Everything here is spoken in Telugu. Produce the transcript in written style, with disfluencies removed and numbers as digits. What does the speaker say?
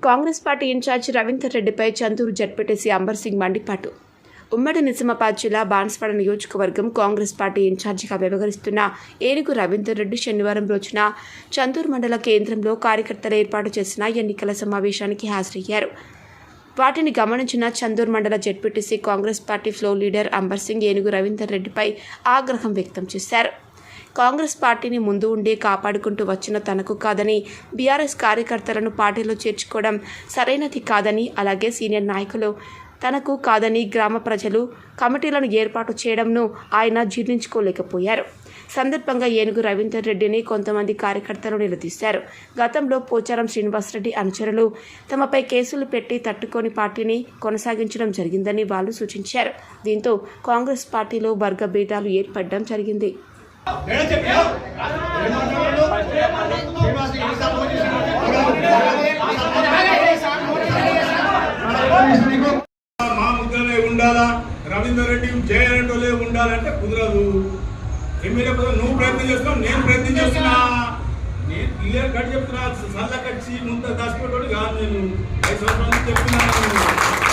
కాంగ్రెస్ పార్టీ ఇన్ఛార్జి రవీందర్ రెడ్డిపై చందూరు జడ్పీటీసీ అంబర్ సింగ్ మండిపాటు. ఉమ్మడి నిజామాబాద్ జిల్లా బాన్స్వాడ నియోజకవర్గం కాంగ్రెస్ పార్టీ ఇన్ఛార్జిగా వ్యవహరిస్తున్న ఏనుగు రవీందర్ రెడ్డి శనివారం రోజున చందూరు మండల కేంద్రంలో కార్యకర్తలు ఏర్పాటు చేసిన ఎన్నికల సమావేశానికి హాజరయ్యారు. వాటిని గమనించిన చందూరు మండల ZPTC Congress party floor leader Amber Singh Enugu Ravinder రెడ్డిపై ఆగ్రహం వ్యక్తం చేశారు. కాంగ్రెస్ పార్టీని ముందు ఉండి కాపాడుకుంటూ వచ్చిన తనకు కాదని, బీఆర్ఎస్ కార్యకర్తలను పార్టీలో చేర్చుకోవడం సరైనది కాదని, అలాగే సీనియర్ నాయకులు తనకు కాదని గ్రామ ప్రజలు కమిటీలను ఏర్పాటు చేయడంను ఆయన జీర్ణించుకోలేకపోయారు. సందర్భంగా ఏనుగు రవీందర్ రెడ్డిని కొంతమంది కార్యకర్తలు నిలదీశారు. గతంలో పోచారం శ్రీనివాసరెడ్డి అనుచరులు తమపై కేసులు పెట్టి తట్టుకొని పార్టీని కొనసాగించడం జరిగిందని వాళ్ళు సూచించారు. దీంతో కాంగ్రెస్ పార్టీలో వర్గ భేదాలు ఏర్పడడం జరిగింది. మా ముద్రలే ఉండాలా, రవీందర్ రెడ్డి జయనంటోలే ఉండాలంటే కుదరదు. ఎమ్మెల్యే నువ్వు ప్రయత్నం చేస్తున్నావు, నేను ప్రయత్నం చేస్తున్నా. నేను క్లియర్ కట్ చెప్తున్నా, సల్ల కచ్చి ముందు దాచిపెట్టాడు కాదు. నేను 5 సంవత్సరాల నుంచి చెప్తున్నాను.